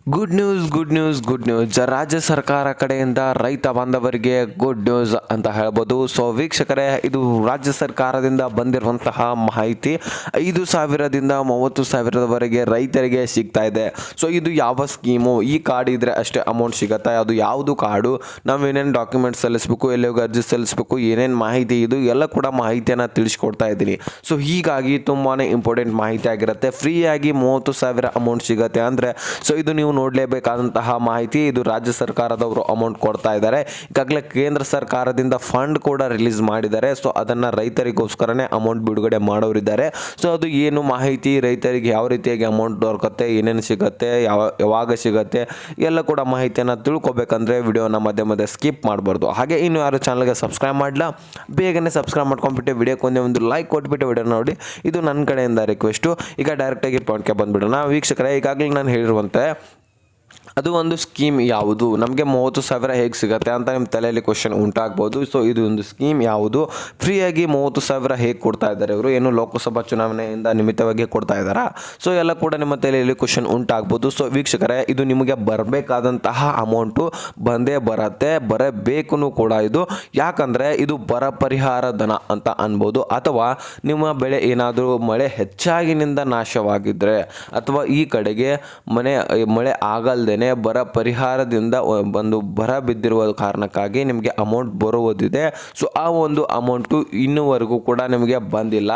Good news ರಾಜ್ಯ ಸರ್ಕಾರ ಕಡೆಯಿಂದ ರೈತ ಬಾಂಧವರಿಗೆ ಗುಡ್ ನ್ಯೂಸ್ ಅಂತ ಹೇಳ್ಬೋದು. ಸೊ ವೀಕ್ಷಕರೇ, ಇದು ರಾಜ್ಯ ಸರ್ಕಾರದಿಂದ ಬಂದಿರುವಂತಹ ಮಾಹಿತಿ 5,000ದಿಂದ 30,000ವರೆಗೆ ರೈತರಿಗೆ ಸಿಗ್ತಾ ಇದೆ. ಸೊ ಇದು ಯಾವ ಸ್ಕೀಮು, ಈ ಕಾರ್ಡ್ ಇದ್ರೆ ಅಷ್ಟೇ ಅಮೌಂಟ್ ಸಿಗತ್ತಾ, ಅದು ಯಾವುದು ಕಾರ್ಡು, ನಾವು ಏನೇನು ಡಾಕ್ಯುಮೆಂಟ್ಸ್ ಸಲ್ಲಿಸಬೇಕು, ಎಲ್ಲಿ ಹೋಗಿ ಅರ್ಜಿ ಸಲ್ಲಿಸಬೇಕು, ಏನೇನು ಮಾಹಿತಿ ಇದು ಎಲ್ಲ ಕೂಡ ಮಾಹಿತಿಯನ್ನು ತಿಳಿಸ್ಕೊಡ್ತಾ ಇದ್ದೀನಿ. ಸೊ ಹೀಗಾಗಿ ತುಂಬಾ ಇಂಪಾರ್ಟೆಂಟ್ ಮಾಹಿತಿ ಆಗಿರುತ್ತೆ. ಫ್ರೀಯಾಗಿ 30,000 ಅಮೌಂಟ್ ಸಿಗುತ್ತೆ ಅಂದರೆ ಸೊ ಇದು ನೀವು ನೋಡಲೇಬೇಕಾದಂತಹ ಮಾಹಿತಿ. ಇದು ರಾಜ್ಯ ಸರ್ಕಾರದವರು ಅಮೌಂಟ್ ಕೊಡ್ತಾ ಇದ್ದಾರೆ. ಈಗಾಗಲೇ ಕೇಂದ್ರ ಸರ್ಕಾರದಿಂದ ಫಂಡ್ ಕೂಡ ರಿಲೀಸ್ ಮಾಡಿದ್ದಾರೆ. ಸೊ ಅದನ್ನು ರೈತರಿಗೋಸ್ಕರನೇ ಅಮೌಂಟ್ ಬಿಡುಗಡೆ ಮಾಡೋರಿದ್ದಾರೆ. ಸೊ ಅದು ಏನು ಮಾಹಿತಿ, ರೈತರಿಗೆ ಯಾವ ರೀತಿಯಾಗಿ ಅಮೌಂಟ್ ದೊರಕುತ್ತೆ, ಏನೇನು ಸಿಗುತ್ತೆ, ಯಾವಾಗ ಸಿಗುತ್ತೆ, ಎಲ್ಲ ಕೂಡ ಮಾಹಿತಿಯನ್ನು ತಿಳ್ಕೊಬೇಕಂದ್ರೆ ವಿಡಿಯೋನ ಮಧ್ಯೆ ಸ್ಕಿಪ್ ಮಾಡಬಾರ್ದು. ಹಾಗೆ ಇನ್ನು ಯಾರು ಚಾನಲ್ಗೆ ಸಬ್ಸ್ಕ್ರೈಬ್ ಮಾಡಲ್ಲ, ಬೇಗನೆ ಸಬ್ಸ್ಕ್ರೈಬ್ ಮಾಡ್ಕೊಂಡ್ಬಿಟ್ಟು ವಿಡಿಯೋಕ್ಕೆ ಒಂದು ಲೈಕ್ ಕೊಟ್ಬಿಟ್ಟು ವಿಡಿಯೋ ನೋಡಿ. ಇದು ನನ್ನ ಕಡೆಯಿಂದ ರಿಕ್ವೆಸ್ಟು. ಈಗ ಡೈರೆಕ್ಟಾಗಿ ಪಾಯಿಂಟ್ಗೆ ಬಂದುಬಿಡೋಣ. ವೀಕ್ಷಕರೇ, ಈಗಾಗಲೇ ನಾನು ಹೇಳಿರುವಂತೆ ಅದು ಒಂದು ಸ್ಕೀಮ್ ಯಾವುದು, ನಮಗೆ 30,000 ಹೇಗೆ ಸಿಗುತ್ತೆ ಅಂತ ನಿಮ್ಮ ತಲೆಯಲ್ಲಿ ಕ್ವಶನ್ ಉಂಟಾಗ್ಬೋದು. ಸೊ ಇದು ಒಂದು ಸ್ಕೀಮ್ ಯಾವುದು, ಫ್ರೀಯಾಗಿ 30,000 ಹೇಗೆ ಕೊಡ್ತಾ ಇದ್ದಾರೆ ಇವರು, ಏನು ಲೋಕಸಭಾ ಚುನಾವಣೆಯಿಂದ ನಿಮಿತ್ತವಾಗಿ ಕೊಡ್ತಾ ಇದ್ದಾರಾ? ಸೊ ಎಲ್ಲ ಕೂಡ ನಿಮ್ಮ ತಲೆಯಲ್ಲಿ ಕ್ವಶನ್ ಉಂಟಾಗ್ಬೋದು. ಸೊ ವೀಕ್ಷಕರೇ, ಇದು ನಿಮಗೆ ಬರಬೇಕಾದಂತಹ ಅಮೌಂಟು ಬಂದೇ ಬರುತ್ತೆ, ಬರಬೇಕು ಕೂಡ ಇದು. ಯಾಕಂದರೆ ಇದು ಬರ ಪರಿಹಾರ ಧನ ಅಂತ ಅನ್ಬೋದು. ಅಥವಾ ನಿಮ್ಮ ಬೆಳೆ ಏನಾದರೂ ಮಳೆ ಹೆಚ್ಚಾಗಿನಿಂದ ನಾಶವಾಗಿದ್ದರೆ, ಅಥವಾ ಈ ಕಡೆಗೆ ಮಳೆ ಆಗಲ್ದೇ ಬರ ಪರಿಹಾರದಿಂದ ಒಂದು ಬರ ಬಿದ್ದಿರುವ ಕಾರಣಕ್ಕಾಗಿ ನಿಮಗೆ ಅಮೌಂಟ್ ಬರುವುದಿದೆ. ಸೊ ಆ ಒಂದು ಅಮೌಂಟು ಇನ್ನೂವರೆಗೂ ಕೂಡ ನಿಮಗೆ ಬಂದಿಲ್ಲ.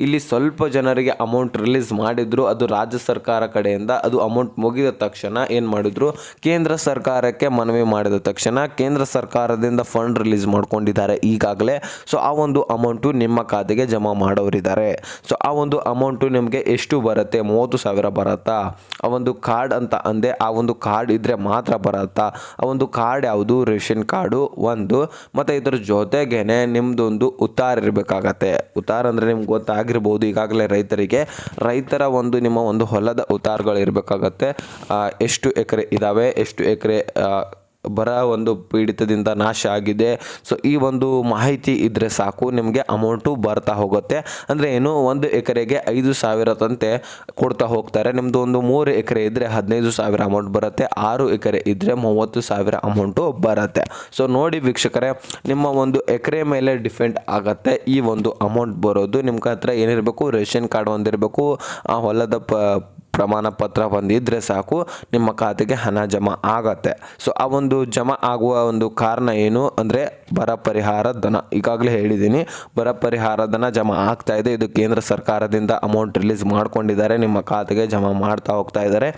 ಇಲ್ಲಿ ಸ್ವಲ್ಪ ಜನರಿಗೆ ಅಮೌಂಟ್ ರಿಲೀಸ್ ಮಾಡಿದ್ರು, ಅದು ರಾಜ್ಯ ಸರ್ಕಾರ ಕಡೆಯಿಂದ. ಅದು ಅಮೌಂಟ್ ಮುಗಿದ ತಕ್ಷಣ ಏನು ಮಾಡಿದ್ರು, ಕೇಂದ್ರ ಸರ್ಕಾರಕ್ಕೆ ಮನವಿ ಮಾಡಿದ ತಕ್ಷಣ ಕೇಂದ್ರ ಸರ್ಕಾರದಿಂದ ಫಂಡ್ ರಿಲೀಸ್ ಮಾಡ್ಕೊಂಡಿದ್ದಾರೆ ಈಗಾಗಲೇ. ಸೊ ಆ ಒಂದು ಅಮೌಂಟು ನಿಮ್ಮ ಖಾತೆಗೆ ಜಮಾ ಮಾಡೋರಿದ್ದಾರೆ. ಸೊ ಆ ಒಂದು ಅಮೌಂಟು ನಿಮಗೆ ಎಷ್ಟು ಬರುತ್ತೆ, 30,000 ಬರುತ್ತಾ? ಆ ಒಂದು ಕಾರ್ಡ್ ಅಂತ ಅಂದೆ, ಆ ಒಂದು ಕಾರ್ಡ್ ಇದ್ರೆ ಮಾತ್ರ ಬರುತ್ತಾ? ಆ ಒಂದು ಕಾರ್ಡ್ ಯಾವುದು, ರೇಷನ್ ಕಾರ್ಡು ಒಂದು, ಮತ್ತು ಇದರ ಜೊತೆಗೇನೆ ನಿಮ್ಮದೊಂದು ಉತ್ತಾರ ಇರಬೇಕಾಗತ್ತೆ. ಉತ್ತಾರ ಅಂದರೆ ನಿಮ್ಗೆ ಗೊತ್ತಾಗಿರ್ಬೋದು ಈಗಾಗಲೇ ರೈತರ ಒಂದು ನಿಮ್ಮ ಒಂದು ಹೊಲದ ಉತ್ತಾರಗಳು ಇರಬೇಕಾಗತ್ತೆ. ಎಷ್ಟು ಎಕರೆ ಇದ್ದಾವೆ, ಎಷ್ಟು ಎಕರೆ ಬರ ಒಂದು ಪೀಡಿತದಿಂದ ನಾಶ ಆಗಿದೆ. ಸೊ ಈ ಒಂದು ಮಾಹಿತಿ ಇದ್ದರೆ ಸಾಕು, ನಿಮಗೆ ಅಮೌಂಟು ಬರ್ತಾ ಹೋಗುತ್ತೆ. ಅಂದರೆ ಏನು, 1 ಎಕರೆಗೆ 5,000 ತಂತೆ ಕೊಡ್ತಾ ಹೋಗ್ತಾರೆ. ನಿಮ್ಮದು ಒಂದು 3 ಎಕರೆ ಇದ್ದರೆ 15,000 ಅಮೌಂಟ್ ಬರುತ್ತೆ, 6 ಎಕರೆ ಇದ್ದರೆ 30,000 ಅಮೌಂಟು ಬರುತ್ತೆ. ಸೊ ನೋಡಿ ವೀಕ್ಷಕರೇ, ನಿಮ್ಮ ಒಂದು ಎಕರೆ ಮೇಲೆ ಡಿಪೆಂಡ್ ಆಗುತ್ತೆ ಈ ಒಂದು ಅಮೌಂಟ್ ಬರೋದು. ನಿಮ್ಮ ಹತ್ರ ಏನಿರಬೇಕು, ರೇಷನ್ ಕಾರ್ಡ್ ಒಂದಿರಬೇಕು, ಆ ಹೊಲದ ಪ್ರಮಾಣ ಪತ್ರ ಬಂದಿದ್ದರೆ ಸಾಕು, ನಿಮ್ಮ ಖಾತೆಗೆ ಹಣ ಜಮಾ ಆಗತ್ತೆ. ಸೊ ಆ ಒಂದು ಜಮಾ ಆಗುವ ಒಂದು ಕಾರಣ ಏನು ಅಂದರೆ ಬರ ಪರಿಹಾರ ಧನ. ಈಗಾಗಲೇ ಹೇಳಿದ್ದೀನಿ, ಬರ ಪರಿಹಾರ ಧನ ಜಮಾ ಆಗ್ತಾ ಇದೆ. ಇದು ಕೇಂದ್ರ ಸರ್ಕಾರದಿಂದ ಅಮೌಂಟ್ ರಿಲೀಸ್ ಮಾಡ್ಕೊಂಡಿದ್ದಾರೆ, ನಿಮ್ಮ ಖಾತೆಗೆ ಜಮಾ ಮಾಡ್ತಾ ಹೋಗ್ತಾ ಇದ್ದಾರೆ.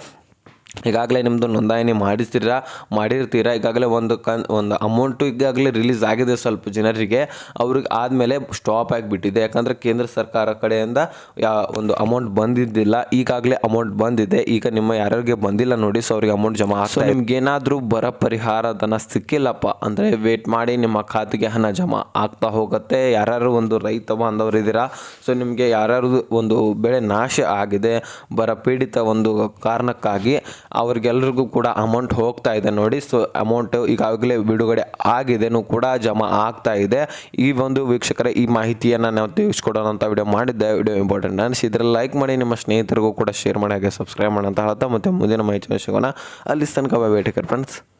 ಈಗಾಗಲೇ ನಿಮ್ಮದು ನೋಂದಣಿ ಮಾಡಿರ್ತೀರ. ಈಗಾಗಲೇ ಒಂದು ಅಮೌಂಟು ಈಗಾಗಲೇ ರಿಲೀಸ್ ಆಗಿದೆ ಸ್ವಲ್ಪ ಜನರಿಗೆ, ಅವ್ರಿಗೆ ಆದಮೇಲೆ ಸ್ಟಾಪ್ ಆಗಿಬಿಟ್ಟಿದೆ. ಯಾಕಂದರೆ ಕೇಂದ್ರ ಸರ್ಕಾರ ಕಡೆಯಿಂದ ಒಂದು ಅಮೌಂಟ್ ಬಂದಿದ್ದಿಲ್ಲ, ಈಗಾಗಲೇ ಅಮೌಂಟ್ ಬಂದಿದೆ. ಈಗ ನಿಮ್ಮ ಯಾರಿಗೆ ಬಂದಿಲ್ಲ ನೋಡಿ, ಸೊ ಅವ್ರಿಗೆ ಅಮೌಂಟ್ ಜಮಾ ಆಗ್ತದೆ. ನಿಮ್ಗೇನಾದರೂ ಬರ ಪರಿಹಾರ ಧನ ಸಿಕ್ಕಿಲ್ಲಪ್ಪ ಅಂದರೆ ವೇಟ್ ಮಾಡಿ, ನಿಮ್ಮ ಖಾತೆಗೆ ಹಣ ಜಮಾ ಆಗ್ತಾ ಹೋಗುತ್ತೆ. ಯಾರು ಒಂದು ರೈತ ಬಾಂಧವರು ಇದ್ದೀರಾ, ಸೊ ನಿಮಗೆ ಯಾರು ಒಂದು ಬೆಳೆ ನಾಶ ಆಗಿದೆ ಬರ ಪೀಡಿತ ಒಂದು ಕಾರಣಕ್ಕಾಗಿ, ಅವ್ರಿಗೆಲ್ರಿಗೂ ಕೂಡ ಅಮೌಂಟ್ ಹೋಗ್ತಾ ಇದೆ ನೋಡಿ. ಸೊ ಅಮೌಂಟ್ ಈಗಾಗಲೇ ಬಿಡುಗಡೆ ಆಗಿದೆನೂ ಕೂಡ ಜಮಾ ಆಗ್ತಾ ಇದೆ. ಈ ಒಂದು ವೀಕ್ಷಕರ ಈ ಮಾಹಿತಿಯನ್ನು ನಾವು ತಿಳಿಸ್ಕೊಡೋಣ ಅಂತ ವಿಡಿಯೋ ಮಾಡಿದ್ದೆ. ವಿಡಿಯೋ ಇಂಪಾರ್ಟೆಂಟ್ ಅನಿಸಿದ್ರೆ ಲೈಕ್ ಮಾಡಿ, ನಿಮ್ಮ ಸ್ನೇಹಿತರಿಗೂ ಕೂಡ ಶೇರ್ ಮಾಡಿ, ಹಾಗೆ ಸಬ್ಸ್ಕ್ರೈಬ್ ಮಾಡೋಂತ ಹೇಳ್ತಾ ಮತ್ತೆ ಮುಂದಿನ ಮಾಹಿತಿ ಸಿಗೋಣ. ಅಲ್ಲಿ ತನಕ ಬೈ, ಟೇಕ್ ಕೇರ್ ಫ್ರೆಂಡ್ಸ್.